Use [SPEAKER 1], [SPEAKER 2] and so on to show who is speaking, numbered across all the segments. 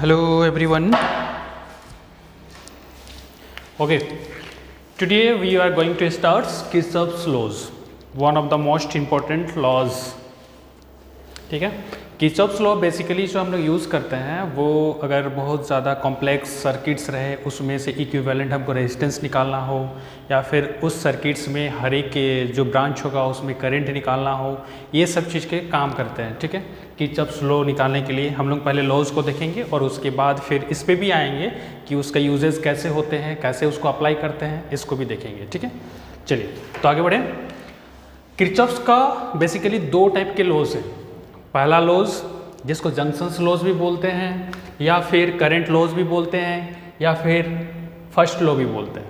[SPEAKER 1] Hello everyone. Okay, today we are going to start Kirchhoff's laws, one of the most important laws. ठीक है, Kirchhoff's law basically जो हम लोग use करते हैं वो अगर बहुत ज़्यादा कॉम्प्लेक्स सर्किट्स रहे उसमें से इक्विवेलेंट हमको रेजिस्टेंस निकालना हो या फिर उस सर्किट्स में हर एक के जो ब्रांच होगा उसमें करंट निकालना हो, ये सब चीज़ के काम करते हैं. ठीक है, किर्चॉफ्स लॉ निकालने के लिए हम लोग पहले लॉज को देखेंगे और उसके बाद फिर इस पर भी आएंगे कि उसका यूजेस कैसे होते हैं, कैसे उसको अप्लाई करते हैं, इसको भी देखेंगे. ठीक है, चलिए तो आगे बढ़ें. किर्चॉफ्स का बेसिकली दो टाइप के लॉज हैं. पहला लॉज जिसको जंक्शंस लॉज भी बोलते हैं या फिर करंट लॉज भी बोलते हैं या फिर फर्स्ट लॉ भी बोलते हैं.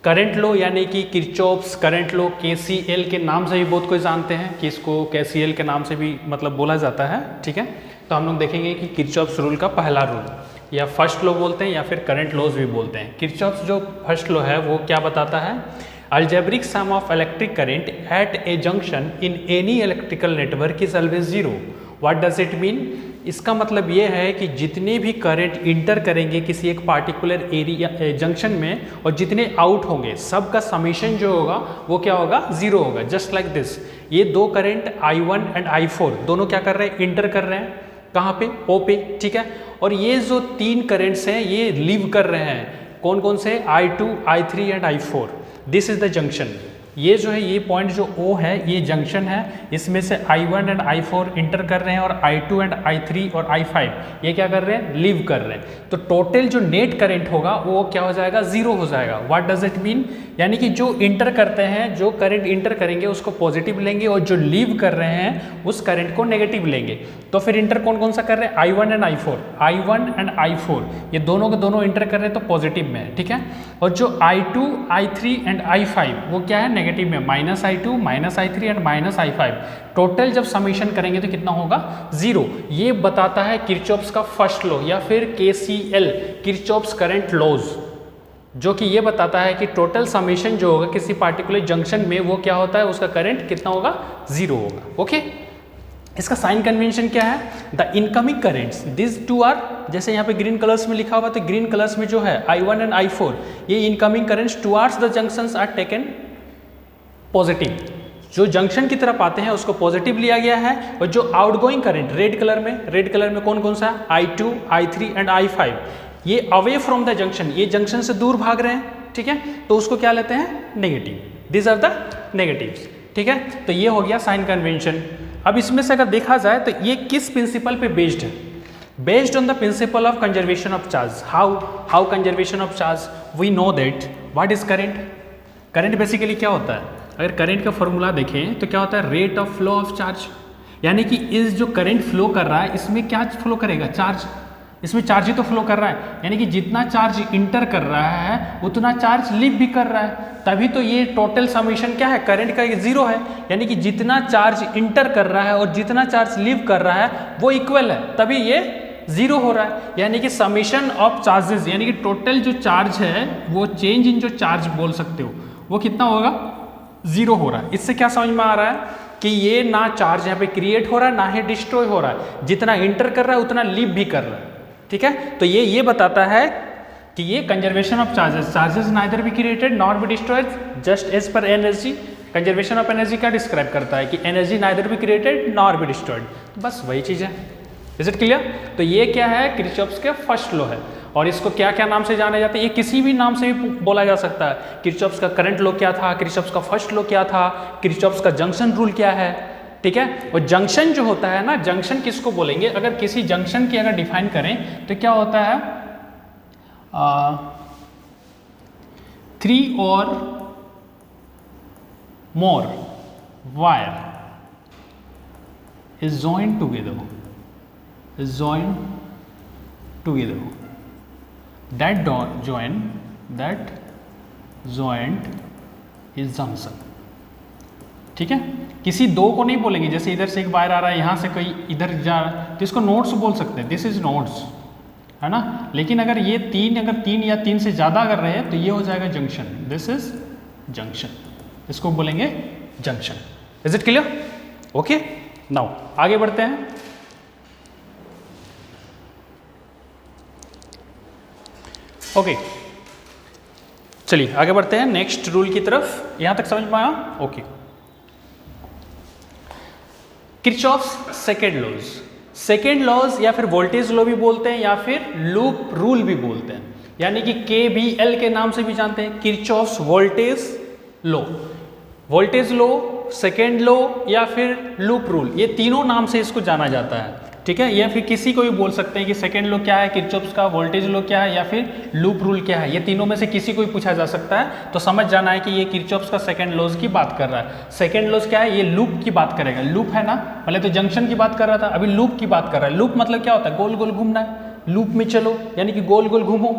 [SPEAKER 1] करंट लॉ यानी कि किर्चॉफ्स करंट लॉ KCL के नाम से भी बहुत कोई जानते हैं कि इसको KCL के नाम से भी मतलब बोला जाता है. ठीक है, तो हम लोग देखेंगे कि किर्चॉफ्स रूल का पहला रूल या फर्स्ट लॉ बोलते हैं या फिर करंट लॉज भी बोलते हैं. किर्चॉफ्स जो फर्स्ट लॉ है वो क्या बताता है? Algebraic sum of electric current at a junction in any electrical network is always zero. What does it mean? इसका मतलब ये है कि जितने भी करंट इंटर करेंगे किसी एक पार्टिकुलर एरिया जंक्शन में और जितने आउट होंगे सब का समीशन जो होगा वो क्या होगा? जीरो होगा. Just like this. ये दो करंट I1 एंड I4 दोनों क्या कर रहे हैं? इंटर कर रहे हैं. कहाँ पे? O पे. ठीक है, और ये जो तीन करंट्स हैं ये लीव कर रहे हैं. कौन कौन से? I2, I3 and I4. This is the junction. ये जो है ये पॉइंट जो O है ये जंक्शन है. इसमें से I1 एंड I4 इंटर कर रहे हैं और I2 एंड I3 और I5 ये क्या कर रहे हैं? लीव कर रहे हैं. तो टोटल जो नेट करंट होगा वो क्या हो जाएगा? जीरो हो जाएगा. What does it mean? यानी कि जो इंटर करते हैं, जो करंट इंटर करेंगे उसको पॉजिटिव लेंगे और जो लीव कर रहे हैं उस करंट को नेगेटिव लेंगे. तो फिर इंटर कौन कौन सा कर रहे हैं? I1 and I4. I1 and I4 ये दोनों के दोनों इंटर कर रहे हैं तो पॉजिटिव में है. ठीक है, और जो I2, I3 एंड I5 वो क्या है? नेगेटिव में. -I2, -I3 and -I5. Total जब समीशन करेंगे तो कितना होगा? जीरो. ये बताता है किर्चॉफ्स का फर्स्ट लॉ या फिर KCL, किर्चॉफ्स करंट लॉज, जो कि ये बताता है कि टोटल समीशन जो होगा किसी पार्टिकुलर जंक्शन में वो क्या होता है? उसका करंट कितना होगा? जीरो होगा. ओके, इसका साइन कन्वेंशन क्या है? The incoming currents this two are, जैसे यहाँ पे ग्रीन कलर्स में लिखा हुआ तो ग्रीन कलर्स में जो है I1 एंड I4 ये incoming currents towards the junctions are taken positive. जो जंक्शन की तरफ आते हैं उसको पॉजिटिव लिया गया है और जो आउटगोइंग करंट रेड कलर में कौन कौन सा? I2, I3 एंड I5 ये अवे फ्रॉम द जंक्शन, ये जंक्शन से दूर भाग रहे हैं. ठीक है, तो उसको क्या लेते हैं? Negative. This are the negatives. ठीक है, तो ये हो गया साइन कन्वेंशन. अब इसमें से अगर देखा जाए तो ये किस प्रिंसिपल पे बेस्ड है? Based on the principle of conservation of charge. How conservation of charge? We know that what is current. Current basically क्या होता है? अगर करंट का फॉर्मूला देखें तो क्या होता है? Rate of flow of charge. यानी कि इस जो करंट फ्लो कर रहा है इसमें क्या फ्लो करेगा? चार्ज. इसमें चार्ज ही तो फ्लो कर रहा है. यानी कि जितना चार्ज इंटर कर रहा है उतना चार्ज लीव भी कर रहा है. तभी तो ये टोटल समीशन क्या है? करंट का जीरो है. यानी कि जितना चार्ज इंटर कर रहा है और जितना चार्ज लीव कर रहा है वो इक्वल है, तभी ये जीरो हो रहा है. यानी कि समीशन ऑफ चार्जेस यानी कि टोटल जो चार्ज है वो चेंज इन जो चार्ज बोल सकते हो वो कितना होगा? जीरो हो रहा है. इससे क्या समझ में आ रहा है कि ये ना चार्ज यहाँ पे क्रिएट हो रहा है ना ही डिस्ट्रॉय हो रहा है. जितना इंटर कर रहा है उतना लीव भी कर रहा है. ठीक है, तो ये बताता है कि ये conservation of charges neither be created not be destroyed just as per energy. Conservation of energy क्या डिस्क्राइब करता है? कि energy neither be created not be destroyed. बस वही चीज़ है. Is it clear? तो ये क्या है? किर्चॉफ्स के फर्स्ट लॉ है. और इसको क्या क्या नाम से जाना जाता है? ये किसी भी नाम से भी बोला जा सकता है. किर्चॉफ्स का करंट लॉ क्या था? किर्चॉफ्स का फर्स्ट लॉ क्या था? किर्चॉफ्स का जंक्शन रूल क्या है? ठीक है, और जंक्शन जो होता है ना, जंक्शन किसको बोलेंगे? अगर किसी जंक्शन की अगर डिफाइन करें तो क्या होता है? 3 और more wire is joined together. That joint is junction. ठीक है, किसी दो को नहीं बोलेंगे. जैसे इधर से एक वायर आ रहा है, यहाँ से कोई इधर जा रहा है तो इसको नोड्स बोल सकते हैं. दिस इज नोड्स, है ना. लेकिन अगर ये अगर तीन या तीन से ज़्यादा अगर रहे तो ये हो जाएगा जंक्शन. दिस इज जंक्शन, इसको बोलेंगे junction. Is it clear? Okay, now आगे बढ़ते हैं. ओके, चलिए आगे बढ़ते हैं नेक्स्ट रूल की तरफ। यहां तक समझ में आया? Okay. Kirchhoff's second laws, second laws या फिर वोल्टेज लॉ भी बोलते हैं या फिर लूप रूल भी बोलते हैं, यानी कि KVL के नाम से भी जानते हैं, Kirchhoff's voltage law, voltage law, second law या फिर लूप रूल, ये तीनों नाम से इसको जाना जाता है, ठीक है। या फिर किसी को भी बोल सकते हैं कि सेकेंड लॉ क्या है किरचॉफ्स का, वोल्टेज लॉ क्या है या फिर लूप रूल क्या है, ये तीनों में से किसी को भी पूछा जा सकता है। तो समझ जाना है कि ये किरचॉफ्स का सेकेंड लॉज की बात कर रहा है। सेकेंड लॉज क्या है? ये लूप की बात करेगा। लूप है ना, पहले तो जंक्शन की बात कर रहा था, अभी लूप की बात कर रहा है। लूप मतलब क्या होता है? गोल गोल घूमना है, लूप में चलो यानी कि गोल गोल घूमो,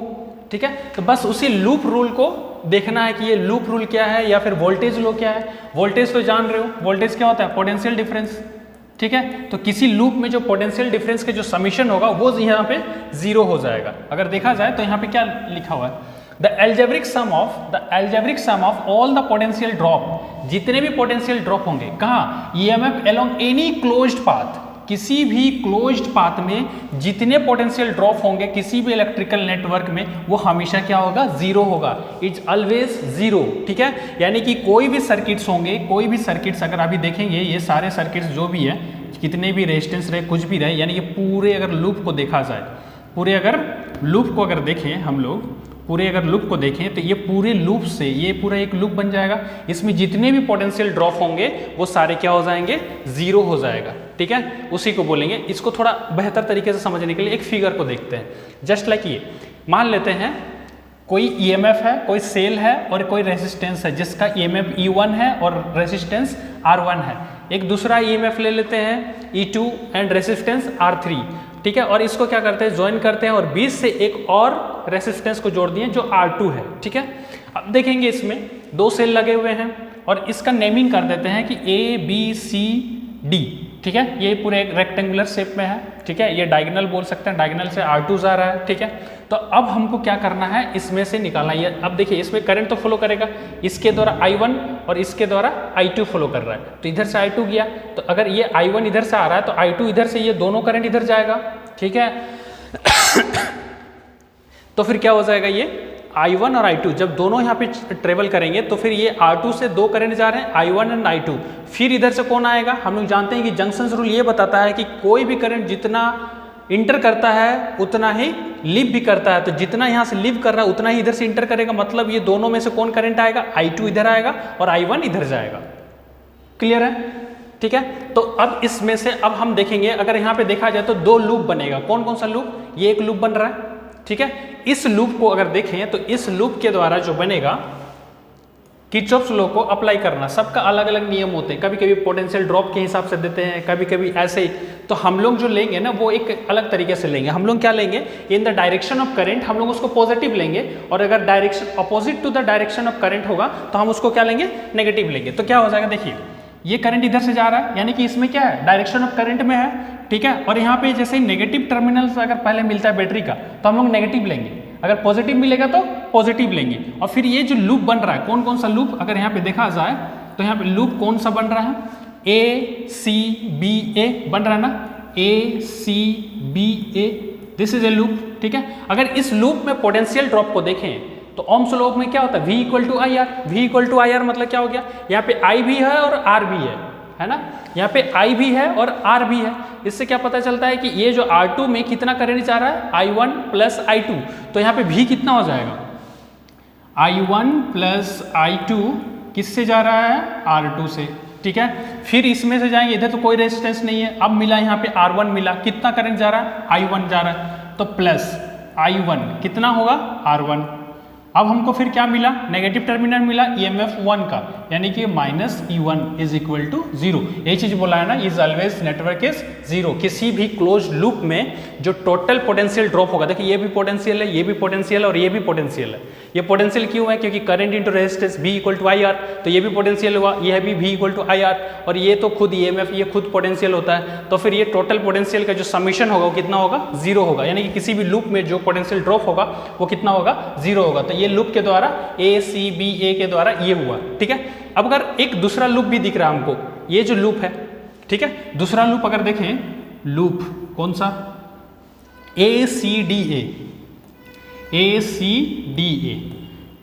[SPEAKER 1] ठीक है। तो बस उसी लूप रूल को देखना है कि ये लूप रूल क्या है या फिर वोल्टेज लॉ क्या है। वोल्टेज तो जान रहे हो, वोल्टेज क्या होता है? पोटेंशियल डिफरेंस, ठीक है। तो किसी लूप में जो पोटेंशियल डिफरेंस के जो समीशन होगा वो यहाँ पे जीरो हो जाएगा। अगर देखा जाए तो यहाँ पे क्या लिखा हुआ है? The algebraic sum of all the potential drop, जितने भी पोटेंशियल ड्रॉप होंगे कहाँ? EMF along any closed path, किसी भी क्लोज्ड पाथ में जितने पोटेंशियल ड्रॉप होंगे किसी भी इलेक्ट्रिकल नेटवर्क में, वो हमेशा क्या होगा? जीरो होगा। इट्स ऑलवेज जीरो, ठीक है। यानी कि कोई भी सर्किट्स होंगे, कोई भी सर्किट्स अगर अभी देखेंगे, ये सारे सर्किट्स जो भी है, कितने भी रेजिस्टेंस रहे, कुछ भी रहे, यानी कि पूरे अगर लूप को देखा जाए, पूरे अगर लूप को अगर देखें हम लोग, पूरे अगर लूप को देखें तो ये पूरे लूप से ये पूरा एक लूप बन जाएगा। इसमें जितने भी पोटेंशियल ड्रॉप होंगे वो सारे क्या हो जाएंगे? जीरो हो जाएगा, ठीक है। उसी को बोलेंगे। इसको थोड़ा बेहतर तरीके से समझने के लिए एक फिगर को देखते हैं। जस्ट लाइक ये मान लेते हैं कोई EMF है, कोई सेल है और कोई रेजिस्टेंस है जिसका EMF E1 है और रेजिस्टेंस R1 है। एक दूसरा EMF ले लेते हैं E2 एंड रेजिस्टेंस R3, ठीक है। और इसको क्या करते हैं? ज्वाइन करते हैं और बीच से एक और रेजिस्टेंस को जोड़ दिए जो R2 है, ठीक है। अब देखेंगे इसमें दो सेल लगे हुए हैं और इसका नेमिंग कर देते हैं कि ABCD, ठीक है। ये पूरे एक रेक्टेंगुलर शेप में है, ठीक है। ये डायगोनल बोल सकते हैं, डायगोनल से R2 जा रहा है, ठीक है। तो अब हमको क्या करना है? इसमें से निकालना है। अब देखिए इसमें करंट तो फ्लो करेगा, इसके द्वारा I1 और इसके द्वारा I2 फ्लो कर रहा है। तो इधर से I2 गया, तो अगर ये I1 इधर से आ रहा है तो I2 इधर से, ये दोनों करंट इधर जाएगा, ठीक है। तो फिर क्या हो जाएगा? ये I1 और I2 जब दोनों यहाँ पे ट्रेवल करेंगे तो फिर ये R2 से दो करंट जा रहे हैं, I1 एंड I2। फिर इधर से कौन आएगा? हम लोग जानते हैं कि जंक्शन रूल ये बताता है कि कोई भी करंट जितना इंटर करता है उतना ही लीव भी करता है। तो जितना यहाँ से लीव कर रहा है उतना ही इधर से इंटर करेगा, मतलब ये दोनों में से कौन करंट आएगा? I2 इधर आएगा और I1 इधर जाएगा। क्लियर है? ठीक है। तो अब इसमें से अब हम देखेंगे, अगर यहाँ पे देखा जाए तो दो लूप बनेगा। कौन कौन सा लूप? ये एक लूप बन रहा है, ठीक है। इस लूप को अगर देखें तो इस लूप के द्वारा जो बनेगा, किरचॉफ्स लॉ को अप्लाई करना, सबका अलग अलग नियम होते हैं। कभी कभी पोटेंशियल ड्रॉप के हिसाब से देते हैं, कभी कभी ऐसे ही। तो हम लोग जो लेंगे ना वो एक अलग तरीके से लेंगे। हम लोग क्या लेंगे? In the direction of current हम लोग उसको पॉजिटिव लेंगे, और अगर direction opposite to the direction of current होगा तो हम उसको क्या लेंगे? नेगेटिव लेंगे। तो क्या हो जाएगा? देखिए ये करंट इधर से जा रहा है, यानी कि इसमें क्या है? डायरेक्शन ऑफ करंट में है, ठीक है। और यहाँ पे जैसे नेगेटिव टर्मिनल अगर पहले मिलता है बैटरी का तो हम लोग नेगेटिव लेंगे, अगर पॉजिटिव मिलेगा तो पॉजिटिव लेंगे। और फिर ये जो लूप बन रहा है, कौन कौन सा लूप अगर यहाँ पे देखा जाए तो यहाँ पे लूप कौन सा बन रहा है? ACBA बन रहा है ना, ACBA, this is a loop, ठीक है। अगर इस लूप में पोटेंशियल ड्रॉप को देखें तो ओम्स लॉ में क्या होता है? V equal to I R. V equal to I R मतलब क्या हो गया? यहाँ पे I भी है और R भी है ना। यहाँ पे I भी है और R भी है। इससे क्या पता चलता है कि ये जो R2 में कितना करंट जा रहा है? I1 plus I2। तो यहाँ पे V कितना हो जाएगा? I1 प्लस I2 किससे जा रहा है? R2 से, ठीक है। फिर इसमें से जाएंगे, इधर तो कोई रेजिस्टेंस नहीं है। अब मिला यहाँ पे R1 मिला, कितना करंट जा रहा है? I1 जा रहा है, तो प्लस I1 कितना होगा? R1। अब हमको फिर क्या मिला? नेगेटिव टर्मिनल मिला EMF 1 का, यानी कि minus E1 is equal to 0। ये चीज बोला है ना, इज ऑलवेज नेटवर्क इज 0। किसी भी क्लोज लूप में जो टोटल पोटेंशियल ड्रॉप होगा, देखिए ये भी पोटेंशियल है, ये भी पोटेंशियल है और ये भी पोटेंशियल है। ये पोटेंशियल क्यों है? क्योंकि current into resistance V equal to I R, तो ये भी पोटेंशियल हुआ, यह भी V equal to I R, और ये तो खुद EMF, ये खुद पोटेंशियल होता है। तो फिर ये टोटल पोटेंशियल का जो समीशन होगा वो कितना होगा? 0 होगा। यानी कि किसी भी लूप में जो पोटेंशियल ड्रॉप होगा वो कितना होगा? 0 होगा। तो ये लूप के द्वारा ACBA के द्वारा ये हुआ, ठीक है। अब अगर एक दूसरा लूप भी दिख रहा है हमको, ये जो लूप है, ठीक है, दूसरा लूप अगर देखें, लूप कौन सा? ACDA। ACDA,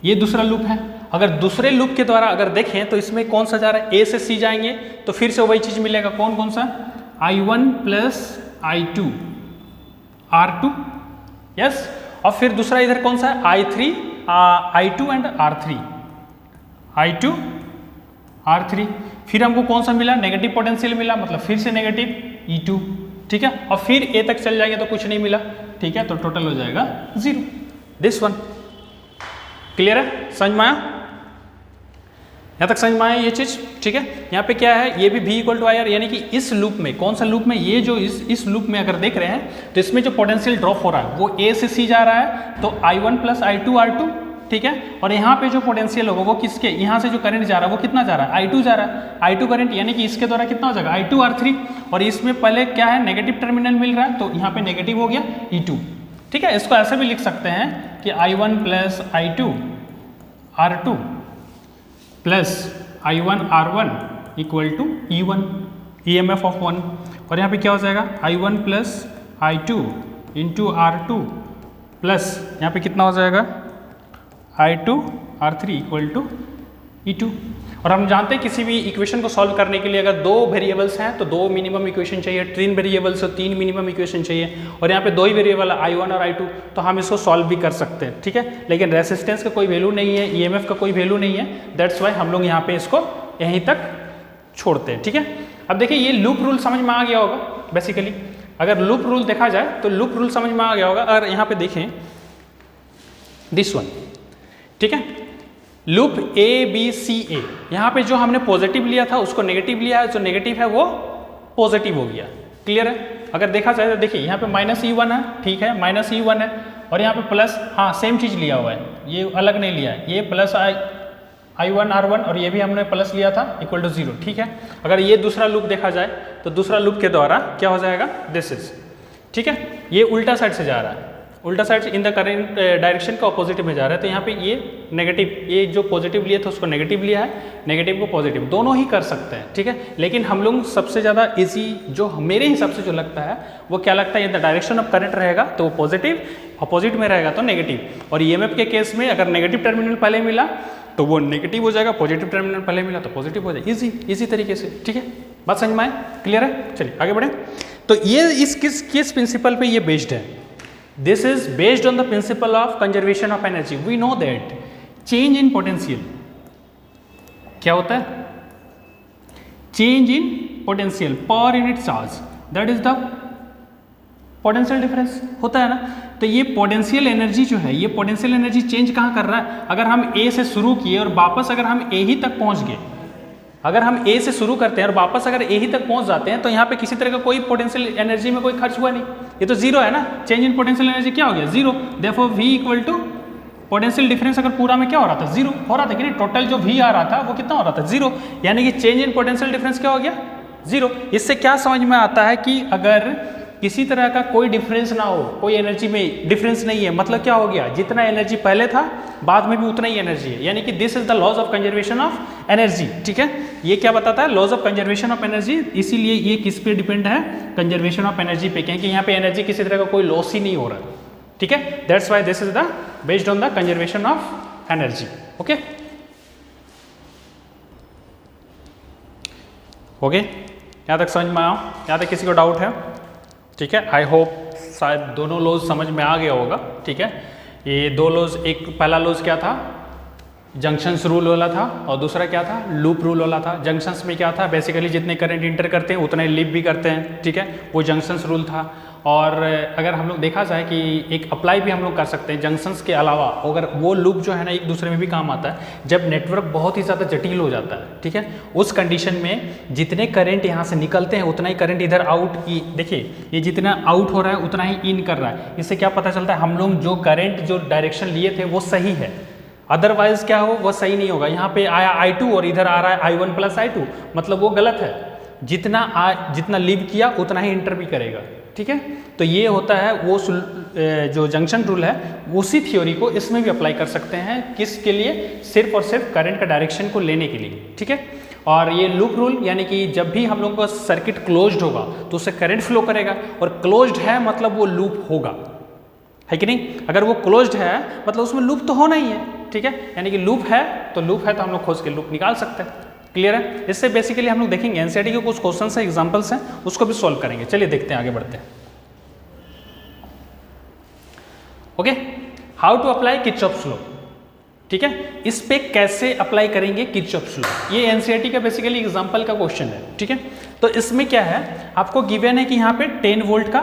[SPEAKER 1] ये दूसरा लूप है। अगर दूसरे लूप के द्वारा अगर देखें तो इसमें कौन सा जा रहा है, A से C जाएंगे तो फिर से वही चीज मिलेगा। कौन सा, I1 plus I2 R2, yes. और फिर दूसरा इधर कौन सा है, I2 एंड I2 R3। फिर हमको कौन सा मिला, नेगेटिव पोटेंशियल मिला, मतलब फिर से नेगेटिव E2, ठीक है। और फिर A तक चल जाएंगे तो कुछ नहीं मिला, ठीक है। तो टोटल हो जाएगा 0। दिस वन क्लियर है, समझ में आया, यहाँ तक समझ में आया ये चीज, ठीक है। यहाँ पे क्या है, ये भी V equal to I R, यानी कि इस लूप में, कौन सा लूप में, ये जो इस लूप में अगर देख रहे हैं तो इसमें जो पोटेंशियल ड्रॉप हो रहा है वो A से C जा रहा है, तो I1 प्लस I2 R2, ठीक है। और यहाँ पे जो पोटेंशियल होगा वो किसके, यहाँ से जो करंट जा रहा है वो कितना जा रहा है, I2 जा रहा है। I2 करंट यानी कि इसके द्वारा कितना हो जाएगा, I2 R3। और इसमें पहले क्या है, नेगेटिव टर्मिनल मिल रहा है, तो यहाँ पे नेगेटिव हो गया E2, ठीक है। इसको ऐसे भी लिख सकते हैं कि I1 plus I2 R2 plus I1 R1 equal to E1, EMF of 1। और यहाँ पे क्या हो जाएगा, I1 plus I2 into R2 plus यहाँ पे कितना हो जाएगा, I2 R3 equal to E2। और हम जानते हैं किसी भी इक्वेशन को सॉल्व करने के लिए अगर दो वेरिएबल्स हैं तो दो मिनिमम इक्वेशन चाहिए, 3 वेरिएबल्स तो 3 मिनिमम इक्वेशन चाहिए। और यहाँ पे दो ही वेरिएबल है, I1 और I2, तो हम इसको सॉल्व भी कर सकते हैं, ठीक है। लेकिन रेसिस्टेंस का कोई वैल्यू नहीं है, EMF का कोई वैल्यू नहीं है, दैट्स वाई हम लोग यहाँ पे इसको यहीं तक छोड़ते हैं, ठीक है। अब देखिए ये लूप रूल समझ में आ गया होगा बेसिकली। अगर लूप रूल देखा जाए तो लूप रूल समझ में आ गया होगा। अगर यहाँ पे देखें दिस वन, ठीक है, लूप ABCA, यहाँ पे जो हमने पॉजिटिव लिया था उसको नेगेटिव लिया है, जो नेगेटिव है वो पॉजिटिव हो गया, क्लियर है। अगर देखा जाए तो देखिए यहाँ पे -E1 है, ठीक है, -E1 है, और यहाँ पे प्लस, हाँ सेम चीज लिया हुआ है, ये अलग नहीं लिया है, ये प्लस I1 R1 और ये भी हमने प्लस लिया था इक्वल टू 0, ठीक है। अगर ये दूसरा लूप देखा जाए तो दूसरा लूप के द्वारा क्या हो जाएगा, दिस इज, ठीक है, ये उल्टा साइड से जा रहा है, उल्टा side in the current direction का ऑपोजिट में जा रहा है। तो यहाँ पे ये नेगेटिव, ये जो पॉजिटिव लिया था उसको नेगेटिव लिया है, नेगेटिव को पॉजिटिव, दोनों ही कर सकते हैं, ठीक है। लेकिन हम लोग सबसे ज़्यादा इजी जो मेरे हिसाब से जो लगता है वो क्या लगता है, इन द डायरेक्शन ऑफ करंट रहेगा तो वो पॉजिटिव, अपोजिट में रहेगा तो नेगेटिव। और EMF के केस में अगर नेगेटिव टर्मिनल पहले मिला तो वो नेगेटिव हो जाएगा, पॉजिटिव टर्मिनल पहले मिला तो पॉजिटिव हो जाएगा, इजी तरीके से, ठीक है। बात समझ में आए, क्लियर है। चलिए आगे बढ़े। तो ये इस किस प्रिंसिपल पे ये बेस्ड है, this is based on the principle of conservation of energy. We know that change in potential क्या होता है, change in potential per unit charge, that is the potential difference होता है ना। तो ये पोटेंशियल एनर्जी जो है, ये पोटेंशियल एनर्जी चेंज कहाँ कर रहा है, अगर हम A से शुरू किए और वापस अगर हम A ही तक पहुँच गए, अगर हम A से शुरू करते हैं और वापस अगर A ही तक पहुंच जाते हैं तो यहाँ पे किसी तरह का कोई पोटेंशियल एनर्जी में कोई खर्च हुआ नहीं, ये तो जीरो है ना। चेंज इन पोटेंशियल एनर्जी क्या हो गया, zero. Therefore V equal to potential difference अगर पूरा में क्या हो रहा था, जीरो हो रहा था कि नहीं, टोटल जो V आ रहा था वो कितना हो रहा था, जीरो। यानी कि चेंज इन पोटेंशियल डिफरेंस क्या हो गया, जीरो। इससे क्या समझ में आता है कि अगर किसी तरह का कोई डिफरेंस ना हो, कोई एनर्जी में डिफरेंस नहीं है, मतलब क्या हो गया, जितना एनर्जी पहले था बाद में भी उतना ही एनर्जी है। यानी कि this is the laws of conservation of energy, ठीक है। ये क्या बताता है, laws of conservation of energy. इसीलिए ये किस पे डिपेंड है, कंजर्वेशन ऑफ एनर्जी पे, क्योंकि यहाँ पे एनर्जी किसी तरह का कोई लॉस ही नहीं हो रहा, ठीक है। That's why this is the based on the conservation of energy, okay. Okay, यहाँ तक समझ में आया, यहाँ तक किसी को डाउट है, ठीक है। आई होप शायद दोनों लॉज समझ में आ गया होगा, ठीक है। ये दो लॉज, एक पहला लॉज क्या था, जंक्शंस रूल वाला था, और दूसरा क्या था, लूप रूल वाला था। जंक्शंस में क्या था, बेसिकली जितने करंट इंटर करते हैं उतने लीप भी करते हैं, ठीक है, वो जंक्शंस रूल था। और अगर हम लोग देखा जाए कि एक अप्लाई भी हम लोग कर सकते हैं जंक्शंस के अलावा, अगर वो लूप जो है ना एक दूसरे में भी काम आता है, जब नेटवर्क बहुत ही ज़्यादा जटिल हो जाता है, ठीक है, उस कंडीशन में जितने करंट यहाँ से निकलते हैं उतना ही करंट इधर आउट, देखिए ये जितना आउट हो रहा है उतना ही इन कर रहा है। इससे क्या पता चलता है, हम लोग जो करंट जो डायरेक्शन लिए थे वो सही है, अदरवाइज क्या हो, वो सही नहीं होगा। यहाँ पे आया I2 और इधर आ रहा है I1 प्लस I2, मतलब वो गलत है। जितना लीव किया उतना ही इंटर भी करेगा, ठीक है। तो ये होता है वो जो जंक्शन रूल है, उसी थ्योरी को इसमें भी अप्लाई कर सकते हैं, किसके लिए, सिर्फ और सिर्फ करंट का डायरेक्शन को लेने के लिए, ठीक है। और ये लूप रूल यानी कि जब भी हम लोग का सर्किट क्लोज्ड होगा तो उससे करंट फ्लो करेगा, और क्लोज्ड है मतलब वो लूप होगा, है कि नहीं? अगर वो क्लोज्ड है मतलब उसमें लूप तो होना ही है, ठीक है, यानी कि लूप है तो हम लोग खोज के लूप निकाल सकते हैं। क्लियर है? इससे बेसिकली हम लोग देखेंगे एनसीईआरटी के कुछ क्वेश्चन है, एग्जांपल्स हैं, उसको भी सॉल्व करेंगे। चलिए देखते हैं, आगे बढ़ते हैं। Okay, how to apply Kirchhoff's law, ठीक है, इस पे कैसे अप्लाई करेंगे किरचॉफ्स लॉ, ये एनसीईआरटी का बेसिकली एग्जांपल का क्वेश्चन है, ठीक है। तो इसमें क्या है, आपको गिवन है कि यहाँ पे 10 वोल्ट का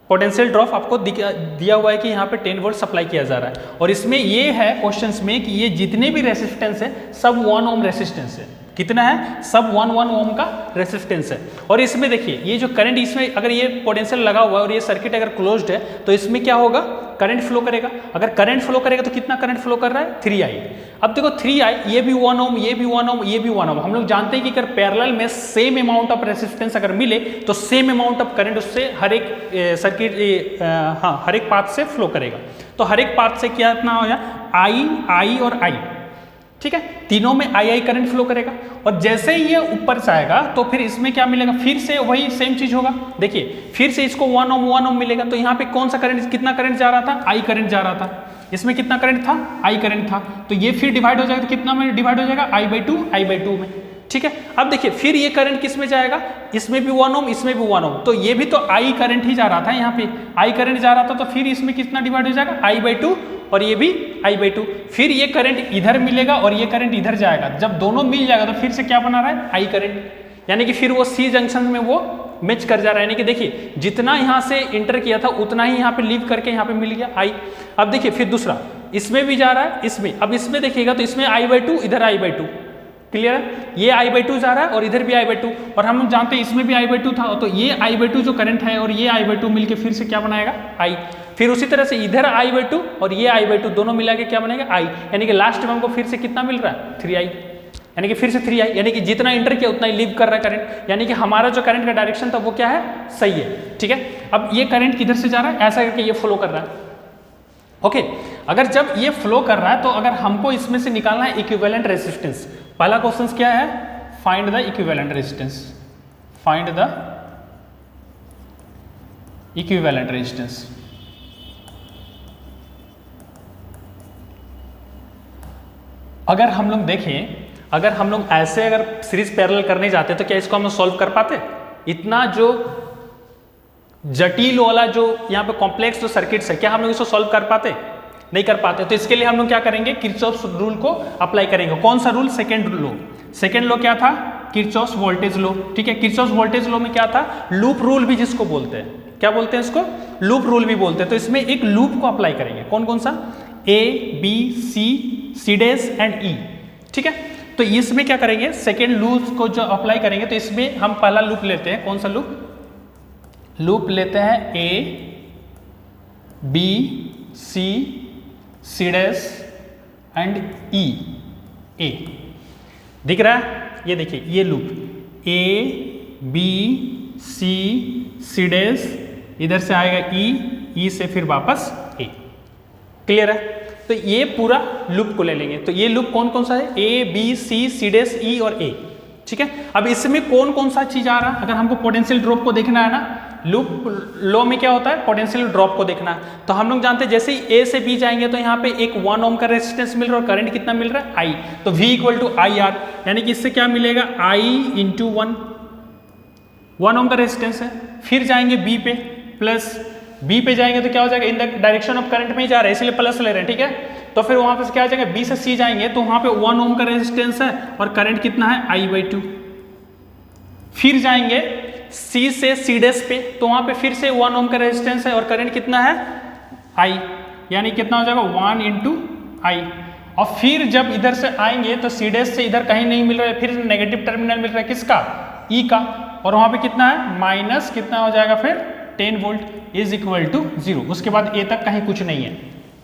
[SPEAKER 1] पोटेंशियल ड्रॉप आपको दिया हुआ है कि यहाँ पे 10 वोल्ट सप्लाई किया जा रहा है, और इसमें ये है क्वेश्चंस में कि ये जितने भी रेसिस्टेंस है सब 1 ओम रेसिस्टेंस है। कितना है? सब 1 ओम का रेसिस्टेंस है। और इसमें देखिए ये जो करंट, इसमें अगर ये पोटेंशियल लगा हुआ है और ये सर्किट अगर क्लोज्ड है तो इसमें क्या होगा, करंट फ्लो करेगा। अगर करंट फ्लो करेगा तो कितना करंट फ्लो कर रहा है? 3i। अब देखो 3i, ये भी 1 ओम, ये भी 1 ओम, ये भी 1 ओम। हम लोग जानते हैं कि अगर पैरेलल में सेम अमाउंट ऑफ रेसिस्टेंस अगर मिले तो सेम अमाउंट ऑफ करंट उससे हर एक सर्किट हर एक पाथ से फ्लो करेगा। तो हर एक पाथ से क्या इतना हो जाए, आई और आई, ठीक है, तीनों में आई करंट फ्लो करेगा। और जैसे ही ये ऊपर जाएगा तो फिर इसमें क्या मिलेगा, फिर से वही सेम चीज होगा। देखिए फिर से इसको 1 ओम मिलेगा, तो यहाँ पे कौन सा करंट, कितना करंट जा रहा था? आई करंट जा रहा था। इसमें कितना करंट था? आई करंट था। तो ये फिर डिवाइड हो जाएगा, तो कितना में डिवाइड हो जाएगा? I/2 में, ठीक है। अब देखिए फिर ये करंट किस में जाएगा, इसमें भी 1 ओम, इसमें भी 1 ओम, तो ये भी तो आई करंट ही जा रहा था, यहाँ पे आई करंट जा रहा था, तो फिर इसमें कितना डिवाइड हो जाएगा? I/2, और ये भी I/2। फिर ये करंट इधर मिलेगा और ये करंट इधर जाएगा। जब दोनों मिल जाएगा तो फिर से क्या बना रहा है? आई करंट, यानी कि फिर वो सी जंक्शन में वो मैच कर जा रहा है। यानी कि देखिए जितना यहाँ से इंटर किया था उतना ही यहाँ पे लीव करके यहाँ पे मिल गया आई। अब देखिए फिर दूसरा, इसमें भी जा रहा है, इसमें, अब इसमें देखिएगा तो इसमें I/2, इधर I/2। क्लियर है? ये I/2 जा रहा है और इधर भी I/2, और हम जानते हैं इसमें भी I/2 था, तो ये I/2 जो करंट है और ये I/2 मिलके फिर से क्या बनाएगा? आई। फिर उसी तरह से इधर I/2 और ये I/2 दोनों मिला के क्या बनेगा? आई। यानी कि लास्ट में हमको फिर से कितना मिल रहा है? 3i, यानी कि फिर से 3i, यानी कि जितना इंटर किया उतना ही लीव कर रहा है करंट, यानी कि हमारा जो करंट का डायरेक्शन था वो क्या है? सही है, ठीक है। अब ये करंट किधर से जा रहा है? ऐसा करके ये फ्लो कर रहा है। ओके, अगर जब ये फ्लो कर रहा है तो अगर हमको इसमें से निकालना है इक्विवेलेंट रेजिस्टेंस, पहला क्वेश्चन क्या है? Find the equivalent resistance, find the equivalent resistance. अगर हम लोग देखें, अगर हम लोग ऐसे अगर सीरीज पैरेलल करने जाते तो क्या इसको हम सॉल्व कर पाते? इतना जो जटिल वाला जो यहाँ पे कॉम्प्लेक्स जो सर्किट्स है, क्या हम लोग इसको सॉल्व कर पाते? नहीं कर पाते। तो इसके लिए हम लोग क्या करेंगे? किरचॉफ्स रूल को अप्लाई करेंगे। कौन सा rule? Second law. Second law क्या था? किरचॉफ्स वोल्टेज लॉ, ठीक है। किरचॉफ्स वोल्टेज लॉ में क्या था? लूप रूल भी जिसको बोलते हैं, क्या बोलते हैं इसको? लूप रूल भी बोलते हैं। तो इसमें एक लूप को अप्लाई करेंगे। कौन कौन सा? A, B, C dash and E, ठीक है। तो इसमें क्या करेंगे? सेकेंड लूप को जो अप्लाई करेंगे तो इसमें हम पहला लूप लेते हैं। कौन सा लूप? लूप लेते हैं A, B, C dash and E, A। दिख रहा है? ये देखिए ये loop A, B, C dash, इधर से आएगा E से फिर वापस A। क्लियर है? तो ये पूरा लूप को ले लेंगे। तो ये लूप कौन कौन सा है? A, B, C dash, E और A, ठीक है। अब इसमें कौन कौन सा चीज आ रहा है? अगर हमको पोटेंशियल ड्रॉप को देखना है ना, लूप लॉ में क्या होता है? पोटेंशियल ड्रॉप को देखना है। तो हम लोग जानते हैं जैसे ही A से B जाएंगे तो यहाँ पे एक 1 ओम का रेजिस्टेंस मिल रहा है और करंट कितना मिल रहा है? I। तो V = IR, यानी कि इससे क्या मिलेगा? I × 1 ओम का रेजिस्टेंस है। फिर जाएंगे B पे, प्लस B पे जाएंगे तो क्या हो जाएगा? इन द डायरेक्शन ऑफ करंट में ही जा रहा है इसलिए प्लस ले रहे हैं, ठीक है। तो फिर वहां पे क्या आ जाएगा? B से C जाएंगे तो वहां पे 1 ओम का रेजिस्टेंस है और करंट कितना है? I/2। फिर जाएंगे C से C डैश पे तो वहां पे फिर से 1 ओम का रेजिस्टेंस है और करंट कितना है? I, यानी कितना हो जाएगा? 1 × I। और फिर जब इधर से आएंगे तो C डैश से इधर कहीं नहीं मिल रहा है, फिर नेगेटिव टर्मिनल मिल रहा है किसका? E का, और वहां पे कितना है? माइनस कितना हो जाएगा फिर? 10 वोल्ट = 0। उसके बाद A तक कहीं कुछ नहीं है।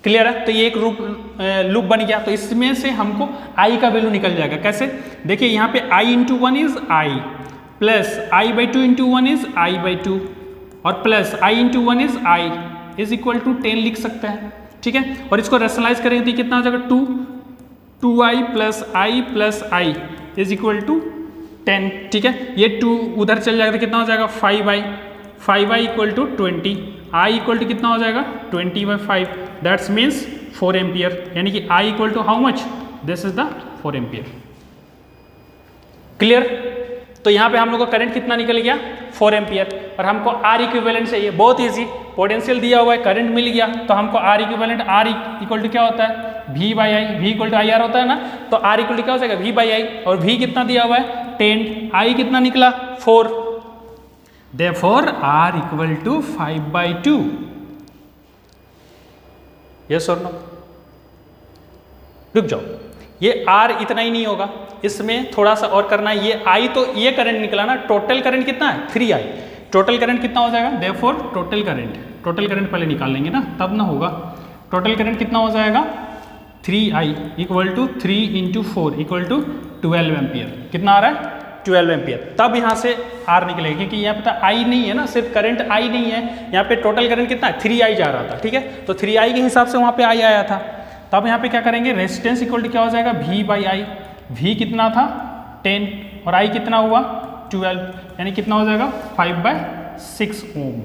[SPEAKER 1] क्लियर है? तो ये एक लूप बन गया। तो इसमें से हमको I का वैल्यू निकल जाएगा। कैसे? देखिए यहाँ पे I × 1 is I, plus I/2 × 1 is I/2, और प्लस I × 1 इज I = 10 लिख सकते हैं, ठीक है। और इसको रेशनलाइज करेंगे तो कितना हो जाएगा? 2I + I + I = 10, ठीक है। ये 2 उधर चल जाएगा तो कितना हो जाएगा? 5I = 20, आई इक्वल टू कितना हो जाएगा 20/5, दैट्स मीन्स 4 एम्पियर, यानी कि I equal to how much, this is the 4 ampere. Clear? तो यहाँ पे हम लोग का करंट कितना निकल गया 4 एम्पियर, और हमको आर इक्विवेलेंट चाहिए। बहुत इजी, पोटेंशियल दिया हुआ है, करंट मिल गया, तो हमको R equivalent, R equal to क्या होता है V/I, V equal to IR होता है ना, तो आर इक्वल टू क्या हो जाएगा V/I, और V कितना दिया हुआ है 10, I कितना निकला 4, therefore R equal to 5/2। Yes और नो? रुक जाओ, ये R इतना ही नहीं होगा, इसमें थोड़ा सा और करना है। ये I तो ये करंट निकला ना, टोटल करंट कितना है 3I, टोटल करंट कितना हो जाएगा, देयरफॉर टोटल करंट पहले निकाल लेंगे ना, तब ना होगा। टोटल करंट कितना हो जाएगा 3I equal to 3 × 4 equal to 12 ampere. कितना आ रहा है 12 एम्पियर। तब यहाँ से R निकलेगा, क्योंकि यहाँ पे I नहीं है ना, सिर्फ करंट I नहीं है, यहाँ पे टोटल करंट कितना है 3I जा रहा था, ठीक है, तो 3I के हिसाब से वहाँ पे I आया था। तब यहाँ पे क्या करेंगे, रेजिस्टेंस इक्वल टू क्या हो जाएगा V/I, V कितना था 10 और I कितना हुआ 12, यानी कितना हो जाएगा 5/6 ओम,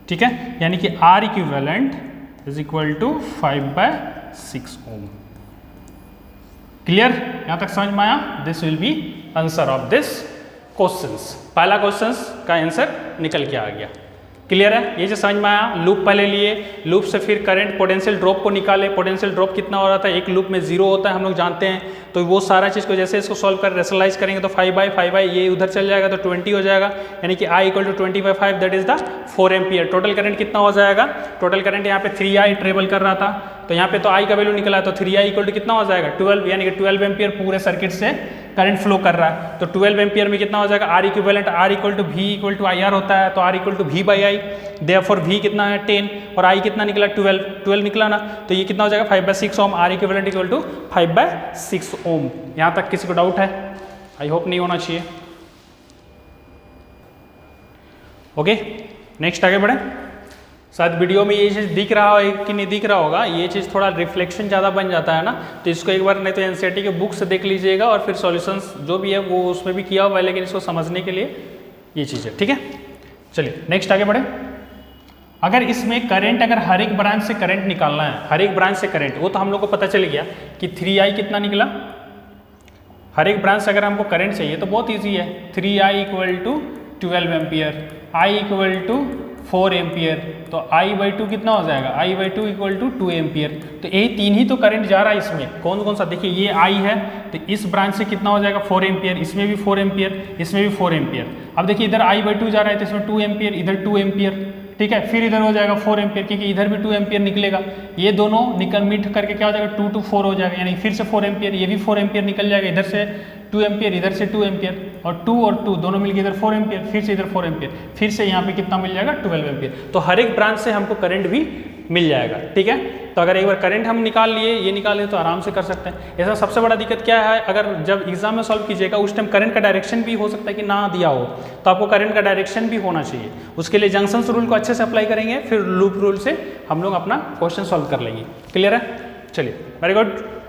[SPEAKER 1] ठीक है, यानी कि R equivalent is equal to 5/6 ohm. Clear? यहां तक समझ में आया? This will be answer of this questions. पहला क्वेश्चंस का आंसर निकल के आ गया। क्लियर है? ये जो समझ में आया, लूप पहले लिए, लूप से फिर करंट पोटेंशियल ड्रॉप को निकाले, पोटेंशियल ड्रॉप कितना हो रहा था, एक लूप में 0 होता है हम लोग जानते हैं, तो वो सारा चीज़ को जैसे इसको सॉल्व कर रेशनलाइज करेंगे तो 5/5 ये उधर चल जाएगा तो 20 हो जाएगा, यानी कि I equal to 20/5 that is the 4 ampere. Total current कितना हो जाएगा, टोटल करंट यहाँ पे 3I ट्रेवल कर रहा था, तो यहाँ पे तो I का वैल्यू निकला है, तो 3I इक्वल टू कितना हो जाएगा 12, यानी कि 12 एम्पियर पूरे सर्किट से करंट फ्लो कर रहा है। तो 12 एम्पियर में कितना हो जाएगा, R equivalent, R equal to V equal to IR होता है, तो R equal to V/I, therefore V कितना है 10 और I कितना निकला 12 निकला ना, तो ये कितना हो जाएगा 5/6 ओम, R इक्विवेलेंट इक्वल टू 5/6 ओम। यहाँ तक किसी को डाउट है? आई होप नहीं होना चाहिए। ओके, नेक्स्ट आगे बढ़े। शायद वीडियो में ये चीज़ दिख रहा है कि नहीं दिख रहा होगा, ये चीज़ थोड़ा रिफ्लेक्शन ज़्यादा बन जाता है ना, तो इसको एक बार नहीं तो एनसीईआरटी के बुक से देख लीजिएगा, और फिर सॉल्यूशंस जो भी है वो उसमें भी किया हुआ है, लेकिन इसको समझने के लिए ये चीज़ है, ठीक है। चलिए नेक्स्ट आगे बढ़े। अगर इसमें करंट, अगर हर एक ब्रांच से करंट निकालना है, हर एक ब्रांच से करंट, वो तो हम लोग को पता चल गया कि 3I कितना निकला, हर एक ब्रांच से अगर हमको करंट चाहिए तो बहुत ईजी है, 3I equal to 12 ampere, I equal to 4 ampere, तो I/2 कितना हो जाएगा, I/2 इक्वल टू 2 एम्पियर। तो यही तीन ही तो करंट जा रहा है इसमें, कौन कौन सा, देखिए ये I है, तो इस ब्रांच से कितना हो जाएगा 4 एम्पियर, इसमें भी 4 एम्पियर, इसमें भी 4 एम्पियर। अब देखिए इधर I/2 जा रहा है तो इसमें 2 एम्पियर, इधर 2 एम्पियर, ठीक है, फिर इधर हो जाएगा 4 एम्पियर, क्योंकि इधर भी 2 एम्पियर निकलेगा, ये दोनों निकल मिट करके क्या हो जाएगा 2 to 4 हो जाएगा, यानी फिर से 4 एम्पियर, ये भी 4 एम्पियर निकल जाएगा, इधर से 2 एम्पियर, इधर से 2 एम्पियर, और 2 दोनों मिलकर इधर 4 एम्पियर, फिर से इधर 4 एम्पियर, फिर से यहाँ पे कितना मिल जाएगा 12 एम्पियर। तो हर एक ब्रांच से हमको करंट भी मिल जाएगा, ठीक है। तो अगर एक बार करंट हम निकाल लिए, ये निकाल लिए, तो आराम से कर सकते हैं। ऐसा सबसे बड़ा दिक्कत क्या है, अगर जब एग्जाम में सॉल्व कीजिएगा उस टाइम करंट का डायरेक्शन भी हो सकता है कि ना दिया हो, तो आपको करंट का डायरेक्शन भी होना चाहिए। उसके लिए जंक्शंस रूल को अच्छे से अप्लाई करेंगे, फिर लूप रूल से हम लोग अपना क्वेश्चन सॉल्व कर लेंगे। क्लियर है? चलिए, वेरी गुड।